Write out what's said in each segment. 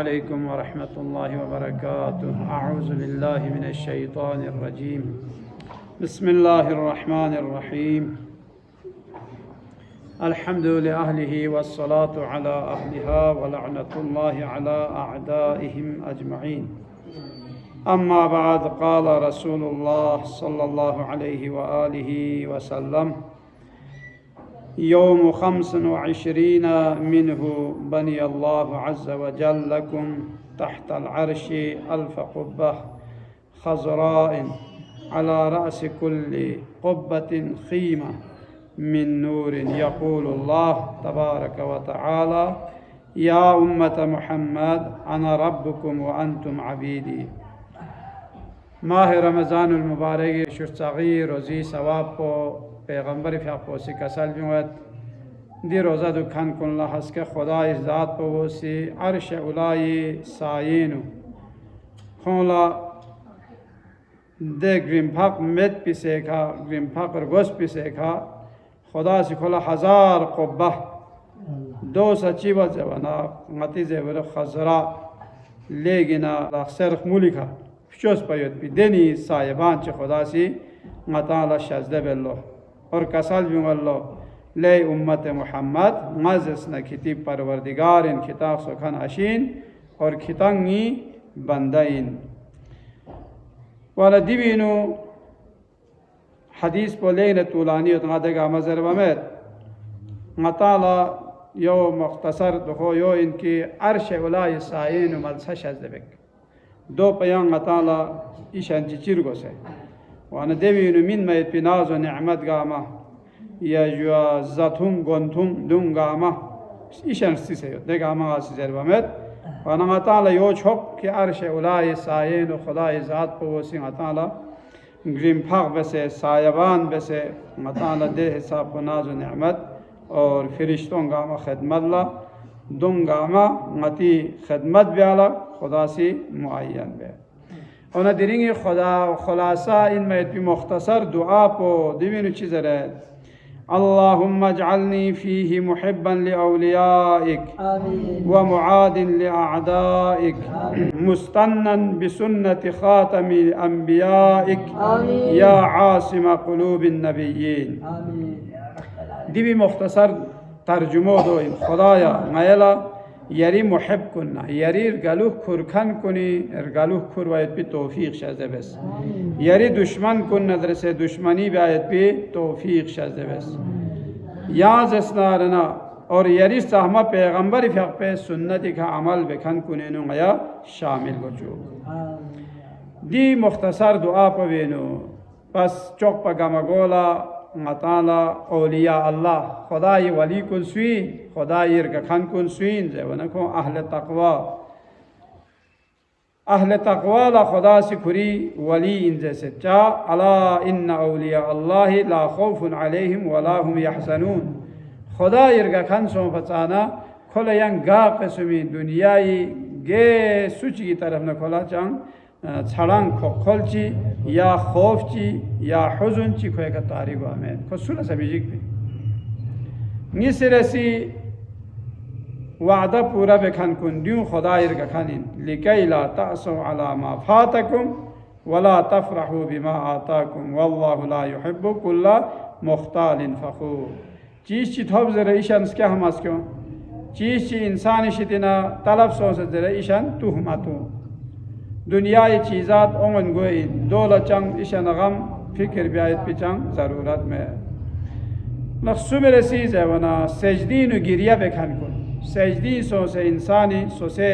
अलैकुम वरहमतुल्लाहि वबरकातुहू। अऊज़ु बिल्लाहि मिनश्शैतानिर्रजीम। बिस्मिल्लाहिर्रहमानिर्रहीम। अल्हम्दु लिअहलिही वस्सलातु अला अहलिहा व लअनतुल्लाहि अला अअदाइहिम अजमईन। अम्मा बाद क़ाल रसूलुल्लाह सल्लल्लाहु अलैहि व आलिहि वसल्लम यौम खम्सन व इश्रीना मिन्हु बनी अल्लाहु अज़्ज़ व जल लकुम तहतल अर्शि अल्फ क़ुब्बह खज़राइन अला रअसि कुल्लि क़ुब्बतिन ख़ीमा मिन नूरिन यक़ूलुल्लाह तबारक व तआला या उम्मत मुहम्मद अना रब्बुकुम व अंतुम अबीदी। माह रमज़ानुल मुबारक शुरसग़ीर रोज़ी सवाब को पैगम्बर फ़ाक़ोसी कसल बिवत दी रोज़ा दुखान कुल्ला हस्के खुदा इस ज़ात पर वोसी अर्श उलाई सायेनु खोला दे ग्रिम्फाक मेद पिसेखा ग्रिम्फाक रगोस पिसेखा खुदा से खोला हजार क़ुब्बा दो सचीवा जवाना मती जेवर खजरा लेगिना अक्सर मुलिका फिशोस पयोत भी देनी सायबान च खुदा सी मताला शज़दे बेल्लो और कसल बिवल्लो ले उम्मत मुहम्मद मज़स न खिती परवरदिगार इन खिताब सुखन अशीन और खितंगी बंदाइन वाला दिवीनु हदीस बोले न तुलानी उतगादेगा मज़र वमेत मताला यो मुख्तसर दो यो इनकी अर्श उलाई साइन मलसा शज़दबेक दो पयांग मताला ईशान चिचिरगो से वाना देवीनु मिन में पिनाज़ व निअमत गामा या जुआ ज़ाथुम गोंथुम दुंगामा ईशान सिसे देगामा आसी ज़रबमेत वाना मताला यो छोक के अर्श उलाई साइन व खुदा ज़ात पर वसी मताला ग्रिम्फाक बसे सायबान बसे मताला दे हिसाब पनाज़ व निअमत और फरिश्तों गामा खिदमत ला दुंगामा मती खिदमत ब्याला खुदा सी मुअय्यन बे और न दिरिंगे खुदा खुलासा इनमें इतनी मुख्तसर दुआ पो दिवीनु चीज़ रहे अल्लाहुम्मा जअलनी फीही मुहिब्बन लिअौलियाइक व मुआदिन लिअअदाइक मुस्तन्नन बिसुन्नति खातमिल अंबियाइक या आसिम क़ुलूबिन नबिय्यीन। दिवी मुख्तसर तर्जुमो दो खुदाया मयला यरी मुहिब कुन्ना यरी गलुह खुरखन कुनी गलुह खुरवायत भी तौफीक शज़बस यरी दुश्मन कुन नजर से दुश्मनी बायत भी तौफीक शज़बस या जस्नारना और यरी सहमा पैगंबर फ़िक़ पे सुन्नति का अमल बेखन कुने नु गया शामिल हो जो दी मुख्तसर दुआ पवेनो बस चौक पगमगोला मताला औलिया अल्लाह खुदाई वली कुन सुइन खुदाई रखन कुन सुइन जेवन को अहले तक़वा ला खुदा से खुरी वली इन जैसे चा अला इन्ना औलिया अल्लाह ला खौफुन अलैहिम वला हुम यहज़नून खुदाई रखन सो बचाना खोला यंग गा कसमी दुनियाई गे सुच की तरफ न खोला चंग छड़ांग खोलची या खौफची या हुज़ुन ची खोए का तारीख हमें खुशूला सबिजिक भी निसरसी वादा पूरा बेखन कुंदियों खुदायर का खानिन लिकई ला तासो अला मा फातकुम वला तफरहु बिमा आताकुम वल्लाहु ला युहिब्बु कुल्ला मुख्तालिन फ़ख़ूर। चीज़ ची थोब ज़रा ईशान क्या हम आस क्यों चीज़ ची इंसान शितना तलब सो से ज़रा ईशान तुहमतु दुनियाई चीज़ात ओंगन गोई दौला चंग ईशान गम फिक्र ब्यायत पिचंग ज़रूरत में नफ्सु में रसीज़ है वना सजदीन गिरिया बेखन कुन सजदी सो से इंसानी सो से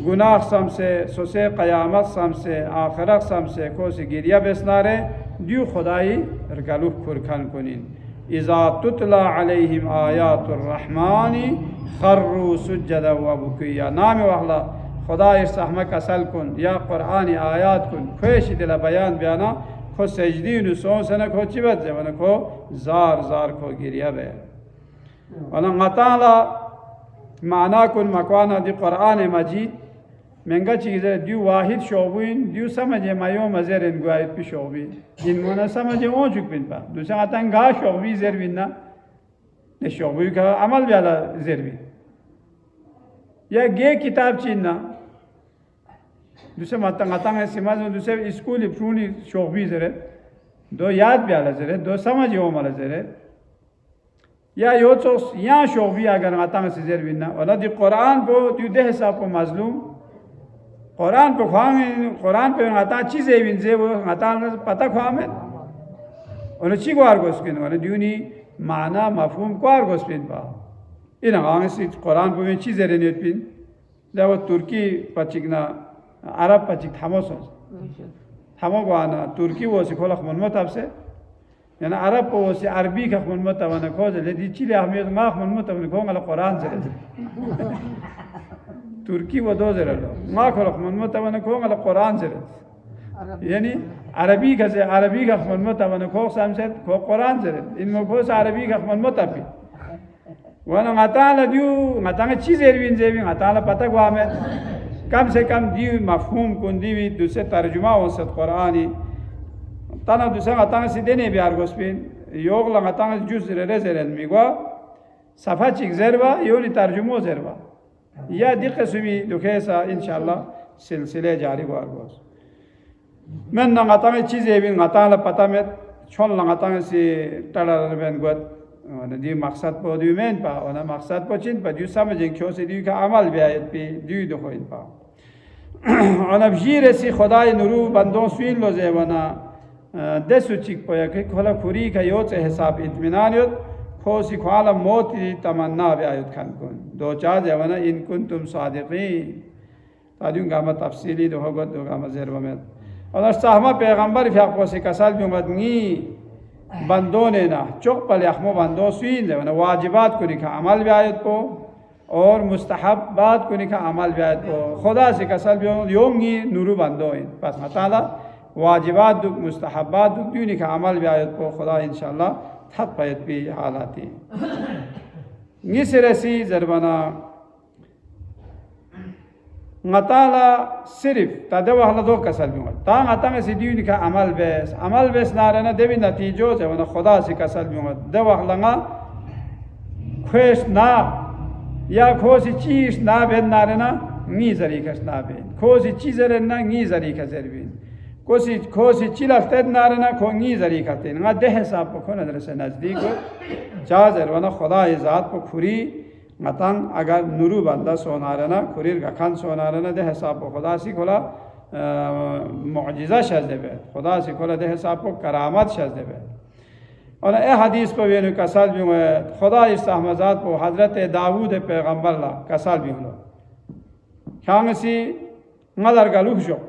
गुनाह सम से सो से क़यामत सम से आखिरत सम से को से गिरिया बेसनारे दियो खुदाई रगलुह खुरखन कुनिन इज़ा तुतला अलैहिम आयातुर रहमानी खर्रू सुज्जदा व बुकिया नाम वाला खुदा सहमा कसल कुन या कुरान आयात कुन खुश दिला बयान बयाना खो सजदीन सो से न खो चिबत जवन खो जार जार खो गिरिया बे वना मताला माना कुन मकवाना दी कुरान मजीद महंगा चीज़ है दियो वाहिद शोबुइन दियो समझे मायो मज़र इन गुआयत पे शोबी इन मोना समझे ओ चुक बिन पा दूसरा आतंगा शोबी ज़र बिन ना ने शोबी का अमल वाला ज़र बिन या गे किताब चीनना दूसरे मतंग सिमा दूसरे स्कूल फ्रूनी शौक भी जरे दो याद भी आला जरे दो समझ यो माला जरे या यो तो यहाँ शौक भी अगर मतंग से जर बिना वाला दी कुरान को तू दे हिसाब को मजलूम कुरान पे ख्वाम कुरान पे आता चीज़ें बिनजे वो आता पता ख्वाम है और अच्छी को आर्गोस पिन वाले दूनी माना मफहूम को आर्गोस पिन पा इन आगे से कुरान पे चीज़ें रहने पिन जब वो तुर्की पचिकना अरब पचिक थामो को आना तुर्की वो से खोला खमन मत आपसे याना अरब वो से अरबी का खमन मत आवाना खोज ले दी चिले हमें माँ खमन मत आवाना खोंगा ला कुरान से तुर्की वो दो जरा लो माँ खोला खमन मत आवाना खोंगा ला कुरान से यानी अरबी का खमन मत आवाना खोग सामसे खो कुरान से इनमें खोज अरबी का खमन मत आपी वाना ngataala diu ngatanga चीज़ें भी इंजेबी ngataala पता को हमें कम से कम दियो मफहूम कुंदी भी दूसरे तर्जुमा हो सत कुरानी तना दूसरा ngataanga सीधे नहीं बिहार गोस्पिन योग ला ngataanga जुस रेज़ेरन मिगवा सफा चिक ज़रबा योनी तर्जुमो ज़रबा या दिक्कत सुबी दुखेसा इंशाल्लाह सिलसिले जारी बार गोस मैं ngataanga चीज़ें भी ngataala पता में छोड़ ngataanga से टला रबेन गुत दी मकसद पो दी में पा और ना मकसद पो चिन पा दी समझें क्यों से दी का अमल भी आयत पे दी दो खोइन पा और अब जीरे से खुदाई नूरू बंदों स्वीन लो जेवना देसु चिक पोया कि खोला खुरी का योच हिसाब इत्मीनान योत खोसी ख्वाला मोती तमन्ना भी आयत खान कौन दो चार जेवना इनकुन तुम सादिकी तादियों गामा तफसीली दो होगा दो गामा ज़ेरवा में और साहमा पैगंबर फ़ियाक़ो से कसाल भी उम्मदनी बंदों ने ना चौक पल यखमो बंदों स्वीन जे वना वाजिबात को निका अमल भी आयत को और मुस्तहबात को निका अमल भी आयत को खुदा से कसल भी योंगी नूरू बंदों इन बस मताला वाजिबात दुख मुस्तहबात दुख दियो निका अमल भी आयत को खुदा इंशाल्लाह थक पायत भी हालाती निसरसी जरबना ngataala sirif tadawa hala do kasal bi ngat ta ngata se diuni ka amal bes narana debi natijo je wana khuda se kasal bi ngat dawa langa khush na ya khosi chish na ben narana ni zari kas na ben khosi chizere na ni zari ka zerbin khosi chilaf ted narana kho ni zari ka ten nga de hesab ko khona dar se nazdik jazer wana khuda zat ko khuri Matang अगर Nuru बंदा सोनारना खुरीर का खान सोनारना दे हिसाब को खुदा सी खोला मुअजिज़ा शज़ देवे खुदा सी खोला दे हिसाब को करामत शज़ देवे और ए हदीस पर वेनु कसाल भी हुए खुदा इस अहमज़ात को हज़रत दाऊद पैगंबर ला कसाल भी हुआ खांगसी मदर का लुखशो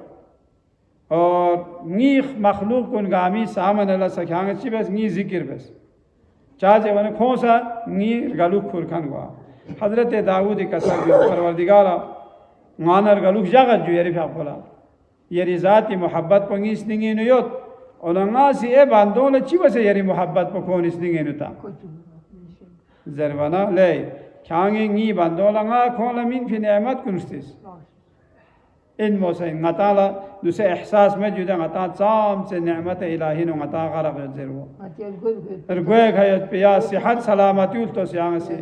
और नीख मखलूक कुन गामी सामन अल्लाह से खांगसी बस नी जिक्र बस चाहे वन खोसा नी गलुख खुरखन हुआ हज़रत दाऊद कसर परवरदिगारा मानर गलुख जगत जो यारी फाफला यारी ज़ाती मोहब्बत पंगी स्निंगे नुयोत और अंगासी ए बांधो ले चिव से यारी मोहब्बत पर कौन स्निंगे नुता ज़रवाना ले ख्यांगे नी बांधो लंगा कौन लमीन फिर नेमत कुन्स्तिस इन मौसे ngataala दूसरे एहसास में जुदा ngata चाम से नेमत इलाही नो ngata गरब ज़रवा रगोए खायत पिया सेहत सलामती उल तो सियांग से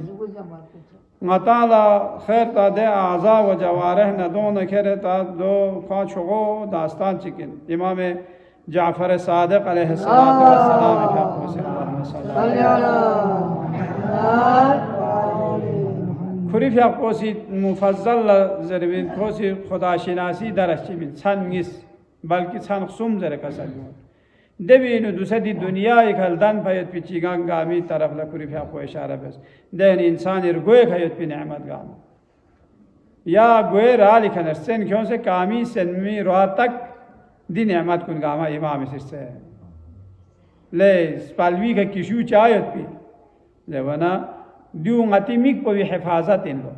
ngataala खैर ता दे आज़ा व जवारह न दो न खेरे ता दो खां छोगो दास्तान चिकिन इमाम जाफर सादिक अलैहिस्सलातु वस्सलाम खुरी फ़ियाक़ोसी मुफ़ज़्ज़ल ज़रबिन खोसी खुदा शिनासी दरश्ची बिन छानगिस बल्कि छान सुम ज़रे कसर देवीनु दूसरी दुनिया एक हल्दान फायत पिचिगां गामी तरफ ला खुरी फ़ियाक़ो इशारा बस देन इंसान इरगोए खायत पि नेमत गाम या गोए रा लिखन सेन क्यों से कामी सेनमी रोआ तक दी नेमत कुन गामा इमाम से ले स्पालवी का किशु चायत पि लेवना दियो ngati mik po हिफाजत इन लो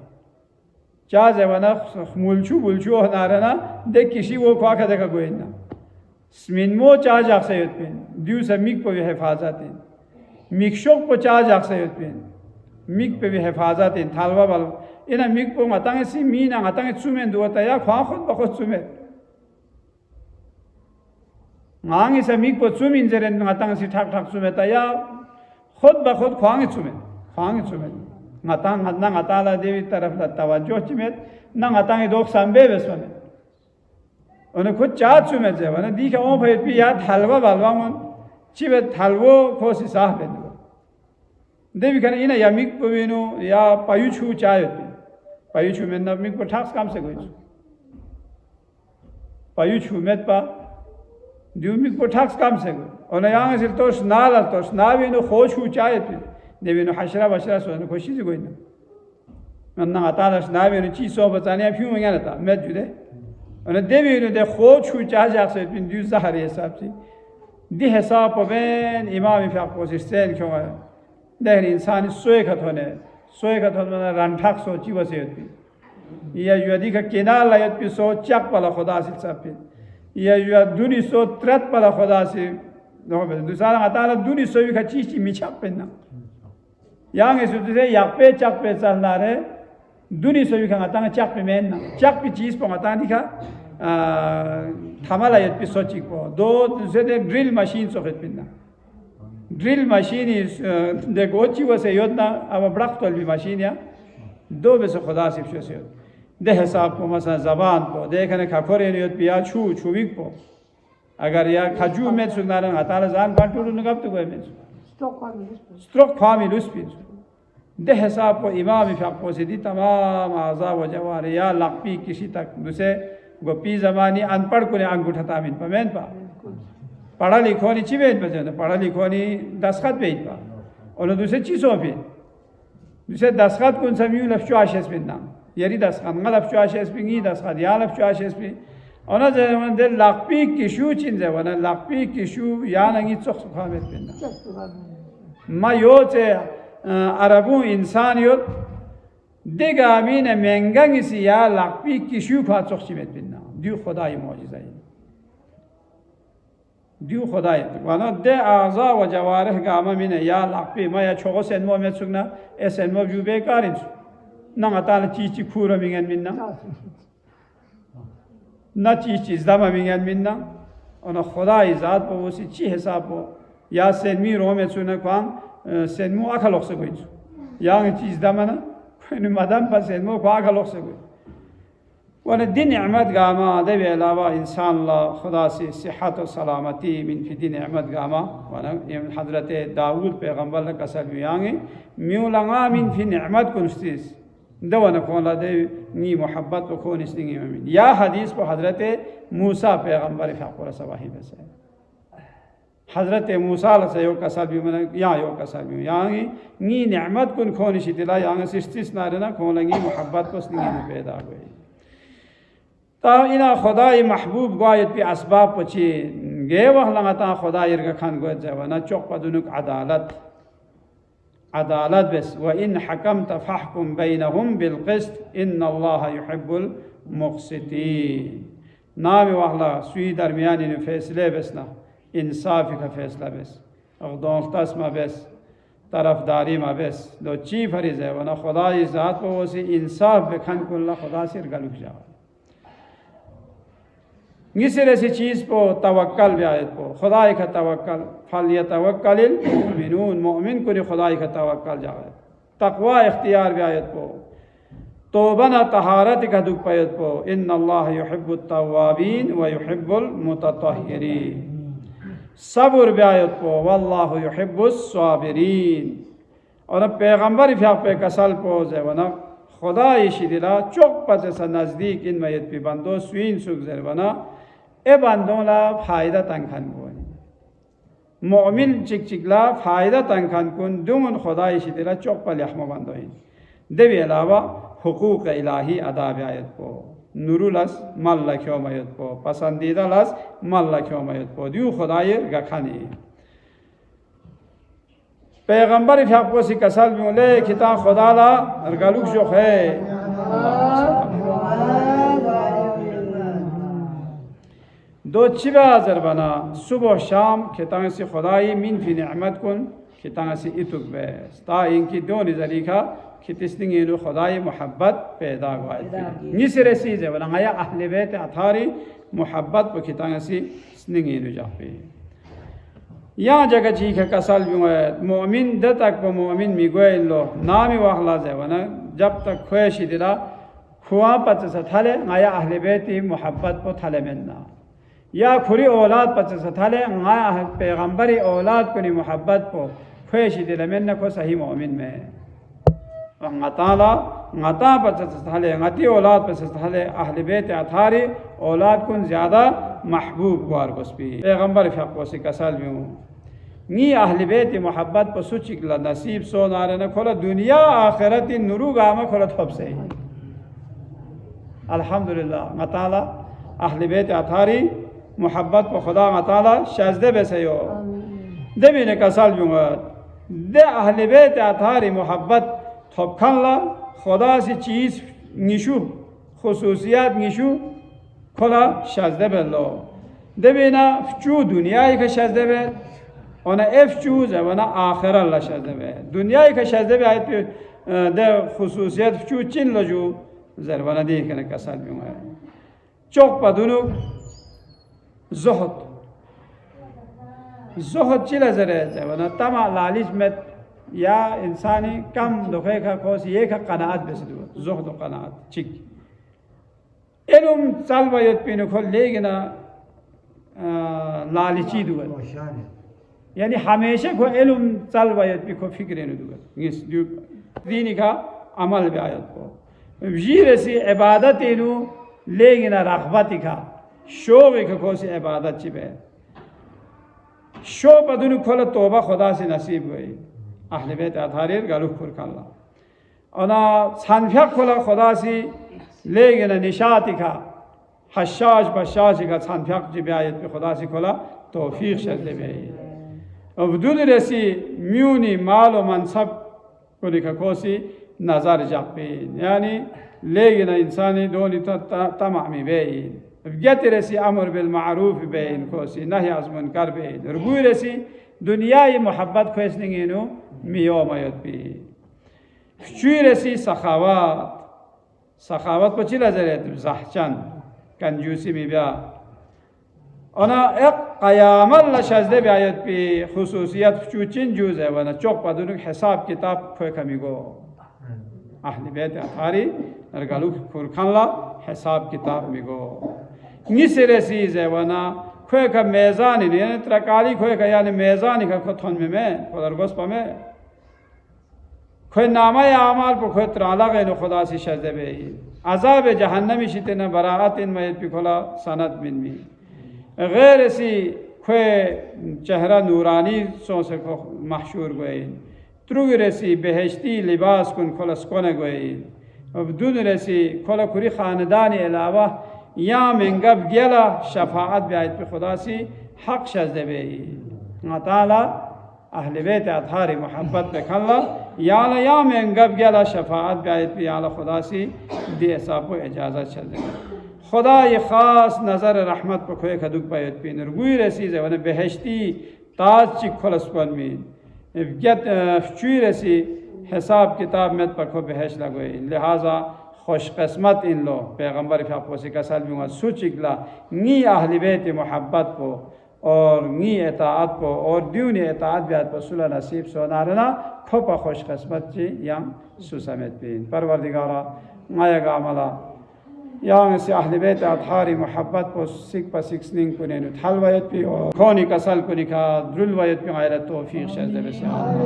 चा जेवना मुलचू बुलचू नारना दे किसी वो ख्वा का देखा कोई ना स्मिन मो चा जाग से युत पिन दियो से मिक po हिफाजत इन मिक्शोक po चा जाग से युत पिन मिक पे हिफाजत इन थालवा बाल इना मिक po ngataंगे सी मीना ngataंगे चुमें दुआ तया ख्वा खुद बखुद चुमें मांगे से मिक po चुमिन जरें ngataंगे सी ठाक ठाक चुमें तया खुद बखुद ख्वांगे चुमें खांग चुमें ngatang na ngatala devi taraf la tawajjuh chimet na ngatang dok sambe besmane ona khud cha chumet je wana dikha o phai pi ya thalwa balwangon chibe thalwo khosi sah ben devi kan ina yamik povinu ya payuchu chayot payuchu men na mik pathaks kam se goich payuchu met pa diumik pathaks kam se go ona yang sil tos navinu khoshu chayot devinu hashra bashra so na khoshi je goina manna atala navinu chi so batane phu ngana ta met jude ona devinu de khoshu chajak se bin du zahar hesab si di hesab ben imam fiqh posisten kyo der insani soye khathone ranthak so chi wase yotti ya yadi ka kenal la yot pi so chak pala khuda sil sapi ya ya duni so trat pala khuda si no be du sala atala duni so wi ka chi mi chak penna yang esu de yak pe chak pe salnare duni so wi ka atanga chak pe men chak pi chis po atani ka thamala yot pi so chi po do se de drill machine so khet penna drill machine is de gochi was yodna aba braktol bi machine ya do be so khuda sif shose de hisab ko masan zaban ko dekhane khakore ni yot piya chuvik po agar ya khaju met sunara atala zan bantu nugap to go met stroke khami luspin de hisab ko imam fiqh ko sidi tamam aza wa jawari ya laqpi kisi tak duse gopi zamani anpad ko ne angutha tamin pamen pa पढ़ा लिखो नहीं चिवेद बचे ना पढ़ा लिखो नहीं दस्खत पे इतना और दूसरे चीज़ों पे दूसरे दस्खत कौन सा म्यूल अफ़चो आशेस पे ना यारी दस्खत मल अफ़चो आशेस पे नहीं दस्खत याल अफ़चो आशेस पे और ना जब वो दे लाखपी किशु चिंज़े वो ना लाखपी किशु या नंगी चौक सुखामेत पे ना माँ यो चे अरबों इंसान यो देगा अमीन महंगा किसी या लाखपी किशु खा चौक चिमेत पे ना दियो खुदाई मौजिज़ा दियो खुदाई वाना दे आज़ा व जवारह गामा मिने या लाक़पी मा या छोगो सेन्मो में सुगना ए सेन्मो जुबे कारिंच ना अताल चीची खूरा मिंगन मिन्ना ना चीची ज़दामा मिंगन मिन्ना और खुदाई ज़ात पर वो सी ची हिसाब पर या सेन्मी रो में सुगना क्वांग सेन्मो आखा लोग से कोई यांग चीज़ दामा ना कोई मदम पर सेन्मो को आखा लोग से कोई वाले दिन अहमद गामा देवे अलावा इंसान ला खुदा से सेहत और सलामती मिन फी दिन अहमद गामा वाला हज़रत दाऊद पैगंबर ने कसर बियांगे म्यूलंगा मिन फी अहमद कुंस्तिस दवाना कौला दे नी मोहब्बत को कौन इसलिए में या हदीस को हज़रत मूसा पैगंबर फ़ाक़ुर सवाही में से हज़रत मूसा से यो कसर भी मना या यो कसर भी यांगे नी अहमद कुन कौन इशितला यांगे सिस्तिस नारना कौन लगी मोहब्बत को इसलिए में पैदा हुई ता इना खुदाई महबूब गायत पे असबाब पची गे वहलंगता खुदाई रगा खान गोयत जवाना चौक पदुनुक अदालत बस व इन हकमत फहकुम बैनहुम बिलक़िस्त इन्नल्लाह युहिब्बुल मुक़सितीन नाम वहला सुई दरमियानी ने फैसले बस ना इंसाफ का फैसला बस अगदों तस्मा बस तरफदारी मा बस दो ची फरीज़ है वना खुदाई ज़ात को वो सी इंसाफ बेखन कुल्ला खुदा से गलुक जा किसी ऐसी चीज़ को तवक्कल ब्यायत को खुदाई का तवक्कल फलिया तवक्कलिल मोमिनून मोमिन को खुदाई का तवक्कल जाए तक़वा इख्तियार ब्यायत को तौबना तहारत का दुख पैत को इन्नल्लाह युहिब्बुत तव्वाबीन व युहिब्बुल मुतत्तहिरीन सब्र ब्यायत को वल्लाहु युहिब्बुस साबिरीन और पैगंबर फिर पे कसल को जवना खुदाई शिदिला चौक पते से नज़दीक इन मयत पे बंदो स्वीन सुख जरवना ए बंदों ला फ़ायदा तंखन कोनी मोमिन चिक चिकला फ़ायदा तंखन कुन दुमन खुदाई शिदिला चौक पर यहम बंदोइन देवी अलावा हुकूक इलाही अदा ब्यायत को नुरुलस मल्ला क्यों मयत को पसंदीदा लस मल्ला क्यों मयत को दियो खुदाई गखानी पैगंबर फिर सी कसल बोले किताब खुदा ला रगालुक जो है दो चिबा जरबना सुबह शाम किताब से खुदाई मिन फी निअमत कुन किताब से इतुक बस ता इनकी दो नजरिका कितस्तिंग इनो खुदाई मोहब्बत पैदा हुआ निसरे सी जबना आया अहले बैत अथारी मोहब्बत को किताब से स्निंग इनो जापे یا جگہ چیک کسل مؤمن د تک با مؤمن میگوی لو نامی واخلا زیوانا جب تک خوشی دیلا خواہ پچس تھلے نایا اہل بیتی محبت پو تھلے مننا یا کھری اولاد پچس تھلے نایا پیغمبری اولاد کنی محبت پو خوشی دیلا مننا کو صحیح مؤمن میں غطا پچس تھلے غطی اولاد پچس تھلے اہل بیت اتھاری اولاد کن زیادہ محبوب گوار گسپی پیغمبر فقوسی کسال بیوں نی اہل بیت محبت پا سوچکلا نصیب سو نارنا کھولا دنیا آخرت نرو گاما کھولا تھوب سے الحمدللہ غطالا اہل بیت اتھاری محبت پا خدا غطالا شازدے بیسیو دے بینے کسال بیوں دے اہل بیت اتھاری محبت تھوب کھنلا خدا سی چیز نشو خصوصیات نشو کھولا شازدے بیلو دے بینا فچو دنیای که شازدے بیل اونا اف چوز ہے ونا آخر اللہ شازدے بیل دنیای که شازدے بیل آیت پی دے خصوصیات فچو چین لجو زروانا دیکھنے کا سال بیوں ہے چوک پا دونو زہد چی لزرے ہے ونا تمام لالچ میں یا انسانی کم دخے کا کوسی یہ کا قناعت بس دو زہد و قناعت چک علم چل باید پینو کھول لے گنا لالچی دو یعنی ہمیشہ کو علم چل باید پی کو فکرین دو دینی کا عمل بھی آیت کو جیر سی عبادت اینو لے گنا رغبتی کا شوقی کا کوسی عبادت چی بے شوق دونو کھول توبہ خدا سے نصیب ہوئی اہل بیت اتھاریر گلو کھر کھلا اونا سنفیق کھلا خدا سی لے گنا نشاتی کا حشاش بشاشی کا سنفیق جی بیایت پہ خدا سی کھلا توفیق شدلے بے اب دون رسی میونی مال و منصب کو لکھا کوسی نظر جاپین یعنی لے گنا انسانی دونی تمامی بین گت رسی امر بالمعروف بین کوسی نہی از منکر بین رگوی رسی دنیای محبت خویسنگینو میو میت بی چوی رسی سخاوت پا چی لزرید زحچن کنجوسی می بیا اونا ایک قیام اللہ شزده بیایت بی خصوصیت چو چین جوز ہے ونا چوک پا دونک حساب کتاب کوئی کمی گو اہل بیت اتھاری نرگلو کورکن لا حساب کتاب می گو نیس رسیز ہے ونا کوئی کا میزانی یعنی ترکالی کوئی کا یعنی میزانی کا کتھون میں خودر گوس پا میں کوئی نامہ اعمال پر کوئی ترالغ اینو خدا سی شزده بی عذاب جہنمی شیطن براعت ان میت پی کھولا سند من می غیر سی کوئی چہرہ نورانی سو سے محشور گوئی تروگ رسی بہشتی لباس کن کھولا سکون گوئی دون رسی کھولا کری خاندانی علاوہ یا منگب گیلا شفاعت بیایت پی خدا سی حق شزده بی تعالی اہل بیت اتھاری محبت پہ کھلا یا منگب گیلا شفاعت بیایت پی یا خدا سی دی حساب و اجازت شزده خدا یہ خاص نظر رحمت پہ کھوئے کھدوک بیایت پی نرگوی رسیز ہے ونہ بہشتی تاج چک کھلس کن مین چوی رسی حساب کتاب میں پر کھو بہش لگوئی لہذا خوش قسمت ان لو پیغمبر فاقوسی کا سلمی ہوا سوچکلا نی اہل بیت محبت کو اور نی اطاعت کو اور دیون اطاعت بیاد پر صلح نصیب سونارنا کھوپا خوش قسمت چی یم سوسمت بین پروردگارا مایا گا عملا یہاں سے اہل بیت اتھاری محبت کو سکھ پا سکسننگ کنین تھل ویت پی اور کھونی کسل کنی کا درل ویت پی غیرت توفیق شزد بسیار